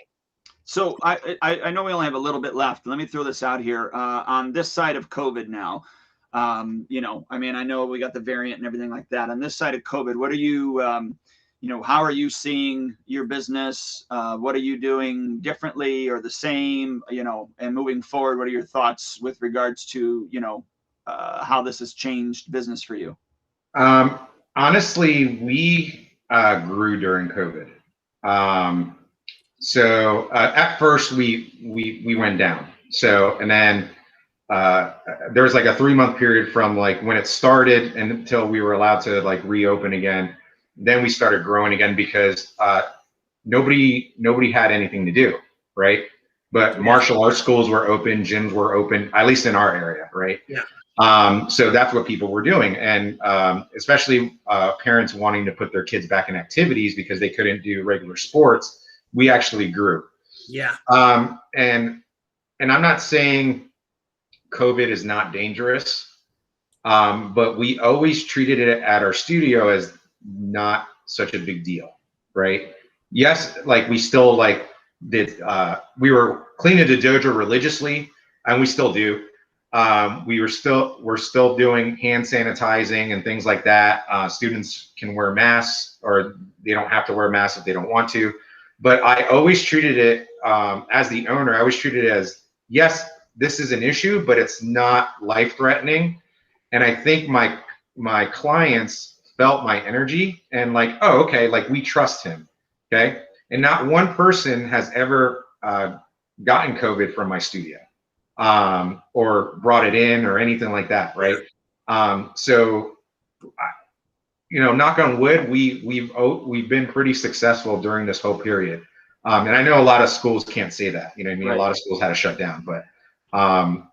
So I know we only have a little bit left. Let me throw this out here on this side of COVID now. I mean, I know we got the variant and everything like that. On this side of COVID, what are you, how are you seeing your business? What are you doing differently or the same, and moving forward, what are your thoughts with regards to, how this has changed business for you? Honestly, we grew during COVID. So at first we went down. So, and then there was like a 3-month period from like when it started and until we were allowed to like reopen again. Then we started growing again because nobody had anything to do, right? But martial arts schools were open, gyms were open, at least in our area, right? Yeah. So that's what people were doing. And especially parents wanting to put their kids back in activities because they couldn't do regular sports, we actually grew. Yeah. And I'm not saying COVID is not dangerous, but we always treated it at our studio as not such a big deal, right? Yes, like we still like did, we were cleaning the dojo religiously, and we still do. We're still doing hand sanitizing and things like that. Students can wear masks, or they don't have to wear masks if they don't want to. But I always treated it, as the owner, I always treated it as, yes, this is an issue, but it's not life-threatening. And I think my clients felt my energy and like, oh, okay, like we trust him. Okay. And not one person has ever gotten COVID from my studio or brought it in or anything like that. Right. So, knock on wood, we've been pretty successful during this whole period. And I know a lot of schools can't say that, you know what I mean? Right. A lot of schools had to shut down, but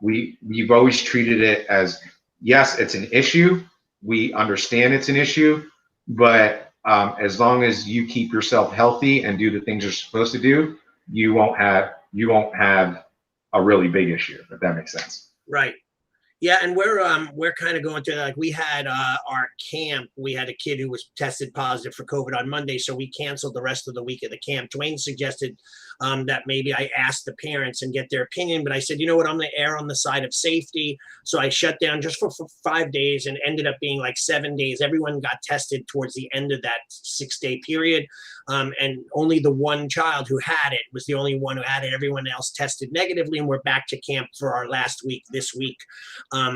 we've always treated it as, yes, it's an issue. We understand it's an issue, but as long as you keep yourself healthy and do the things you're supposed to do, you won't have a really big issue, if that makes sense. Right. Yeah, and we're kind of going through, like, we had our camp. We had a kid who was tested positive for COVID on Monday, so we canceled the rest of the week of the camp. Dwayne suggested that maybe I ask the parents and get their opinion, but I said, you know what, I'm going to err on the side of safety. So I shut down just for 5 days, and ended up being like 7 days. Everyone got tested towards the end of that 6-day period, and only the one child who had it was the only one who had it. Everyone else tested negatively, and we're back to camp for our last week this week.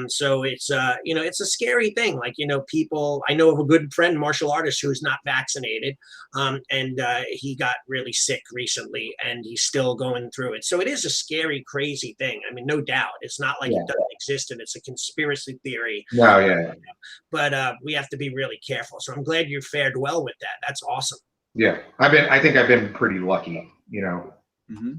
So it's it's a scary thing. Like, people, I know of a good friend, martial artist, who's not vaccinated, and he got really sick recently, and he's still going through it. So it is a scary, crazy thing. I mean, no doubt. It's not like it doesn't exist and it's a conspiracy theory. No, yeah. But we have to be really careful. So I'm glad you fared well with that. That's awesome. Yeah, I think I've been pretty lucky, Mm-hmm.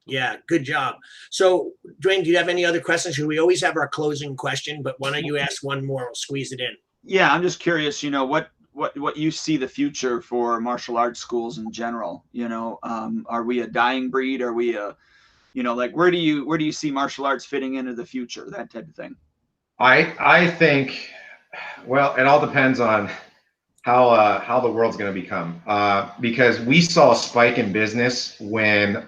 Yeah, good job. So, Dwayne, do you have any other questions? We always have our closing question, but why don't you ask one more? We'll squeeze it in. Yeah, I'm just curious, what you see the future for martial arts schools in general. Are we a dying breed? Are we where do you see martial arts fitting into the future? That type of thing. I think, well, it all depends on how the world's going to become, because we saw a spike in business when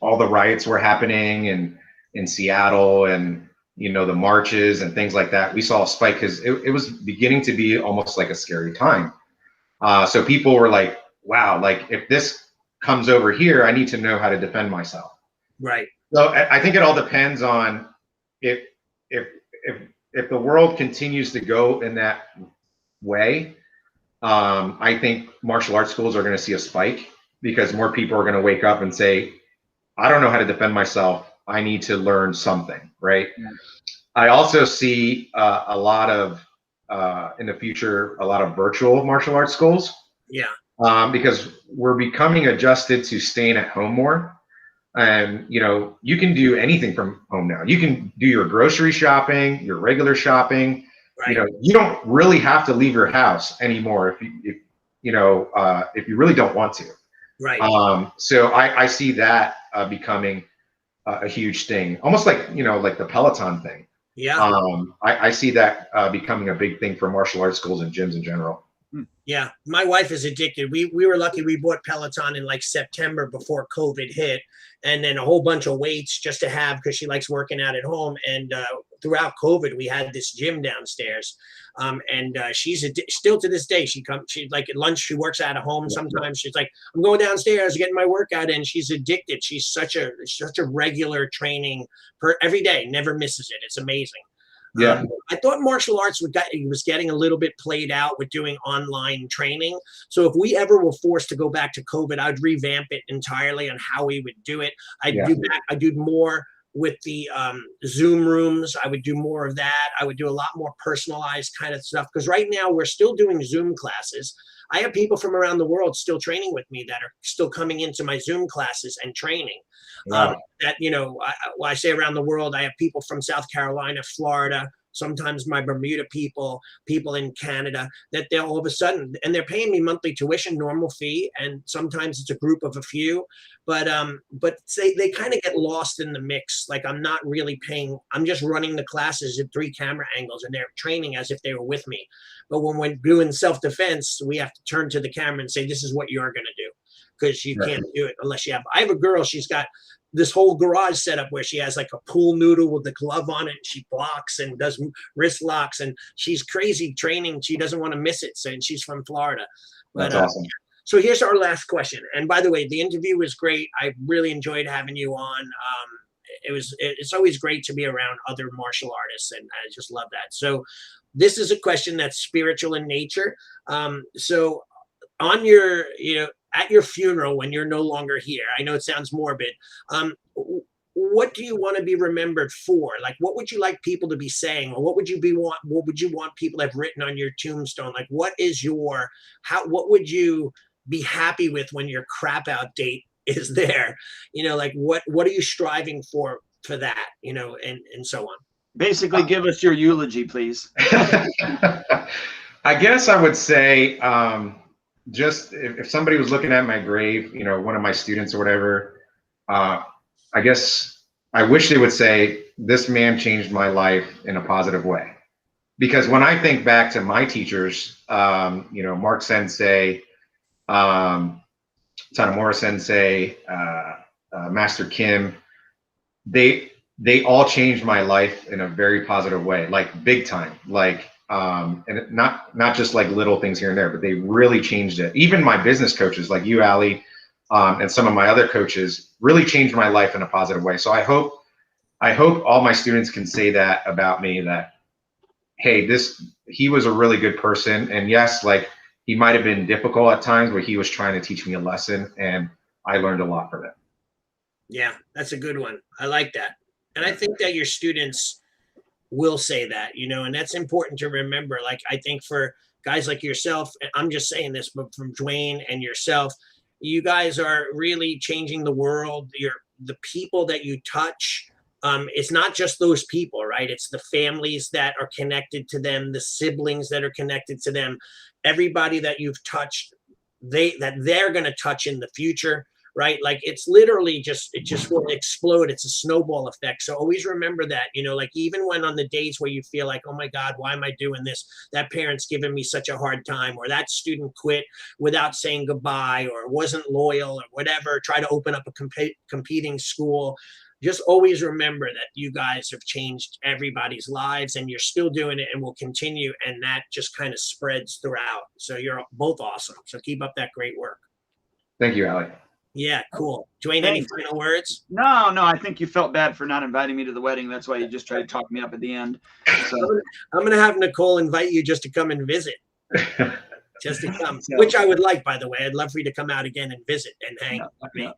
all the riots were happening in Seattle, and the marches and things like that. We saw a spike because it was beginning to be almost like a scary time. So people were like, wow, like if this comes over here, I need to know how to defend myself. Right. So I think it all depends on if the world continues to go in that way. I think martial arts schools are going to see a spike because more people are going to wake up and say, I don't know how to defend myself. I need to learn something, right? Yeah. I also see a lot of, in the future, a lot of virtual martial arts schools. Yeah. Because we're becoming adjusted to staying at home more. And, you can do anything from home now. You can do your grocery shopping, your regular shopping. Right. You don't really have to leave your house anymore if you really don't want to. Right. So I see that becoming a huge thing, almost like like the Peloton thing. Yeah. I see that becoming a big thing for martial arts schools and gyms in general. Yeah, my wife is addicted. We were lucky. We bought Peloton in like September before COVID hit, and then a whole bunch of weights just to have because she likes working out at home. And throughout COVID, we had this gym downstairs, and she's still to this day. She like at lunch. She works out at home. Sometimes she's like, I'm going downstairs, getting my workout in. She's addicted. She's such a regular training every day. Never misses it. It's amazing. Yeah, I thought martial arts was getting a little bit played out with doing online training. So if we ever were forced to go back to COVID, I'd revamp it entirely on how we would do it. I'd do more with the Zoom rooms. I would do more of that. I would do a lot more personalized kind of stuff because right now we're still doing Zoom classes. I have people from around the world still training with me that are still coming into my Zoom classes and training. Wow. I say around the world, I have people from South Carolina, Florida, sometimes my Bermuda people in Canada, that they're all of a sudden, and they're paying me monthly tuition, normal fee, and sometimes it's a group of a few, but they kind of get lost in the mix. Like I'm not really paying, I'm just running the classes at 3 camera angles and they're training as if they were with me. But when we're doing self-defense, we have to turn to the camera and say, this is what you're going to do. Because you can't do it unless you have. I have a girl, she's got this whole garage set up where she has like a pool noodle with the glove on it. And she blocks and does wrist locks, and she's crazy training. She doesn't want to miss it. So, and she's from Florida. But, that's awesome. So here's our last question. And by the way, the interview was great. I really enjoyed having you on. It's always great to be around other martial artists, and I just love that. So this is a question that's spiritual in nature. So on your, at your funeral, when you're no longer here, I know it sounds morbid. What do you want to be remembered for? Like, what would you like people to be saying, or what would you want people to have written on your tombstone? Like, what would you be happy with when your crap out date is there? Like, what are you striving for that, and so on. Basically, give us your eulogy, please. I guess I would say, just if somebody was looking at my grave, one of my students or whatever, I guess I wish they would say, this man changed my life in a positive way. Because when I think back to my teachers, Mark Sensei, Tanamura Sensei, Master Kim, they all changed my life in a very positive way, like big time, like, and not just like little things here and there, but they really changed it. Even my business coaches, like you, Ali, and some of my other coaches, really changed my life in a positive way. So I hope all my students can say that about me, that, hey, he was a really good person. And yes, like, he might've been difficult at times, but he was trying to teach me a lesson, and I learned a lot from it. Yeah, that's a good one. I like that. And I think that your students will say that, and that's important to remember. Like, I think for guys like yourself, and I'm just saying this, but from Dwayne and yourself, you guys are really changing the world. The people that you touch. It's not just those people, right? It's the families that are connected to them, the siblings that are connected to them, everybody that you've touched, they're going to touch in the future, right? Like, it's literally it just will explode. It's a snowball effect. So always remember that, like, even when on the days where you feel like, oh my God, why am I doing this? That parent's giving me such a hard time, or that student quit without saying goodbye, or wasn't loyal, or whatever, try to open up a competing school. Just always remember that you guys have changed everybody's lives, and you're still doing it and will continue. And that just kind of spreads throughout. So you're both awesome. So keep up that great work. Thank you, Ali. Yeah, cool. Dwayne, any final words? No, I think you felt bad for not inviting me to the wedding. That's why you just tried to talk me up at the end. So I'm going to have Nicole invite you just to come and visit. Just to come, which I would like, by the way. I'd love for you to come out again and visit and hang with me.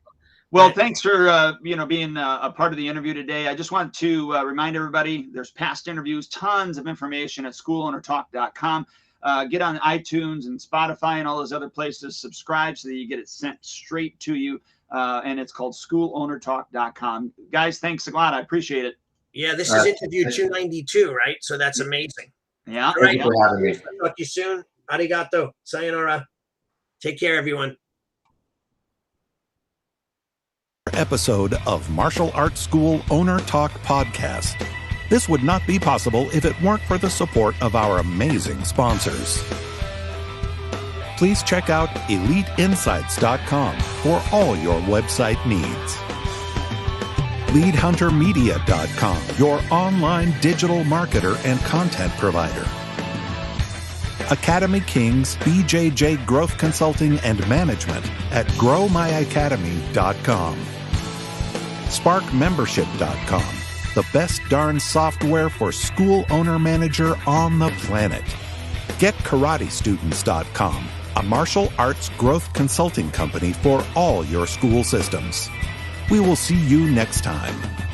Well, thanks for being a part of the interview today. I just want to remind everybody, there's past interviews, tons of information at schoolownertalk.com. Get on iTunes and Spotify and all those other places. Subscribe so that you get it sent straight to you. And it's called schoolownertalk.com. Guys, thanks a lot. I appreciate it. Yeah, this is interview 292, right? So that's amazing. Yeah. All right. Thank you for having me. Talk to you soon. Arigato. Sayonara. Take care, everyone. Episode of Martial Arts School Owner Talk podcast. This would not be possible if it weren't for the support of our amazing sponsors. Please check out EliteInsights.com for all your website needs. LeadHunterMedia.com, your online digital marketer and content provider. Academy Kings BJJ Growth Consulting and Management at GrowMyAcademy.com. SparkMembership.com, the best darn software for school owner manager on the planet. GetKarateStudents.com, a martial arts growth consulting company for all your school systems. We will see you next time.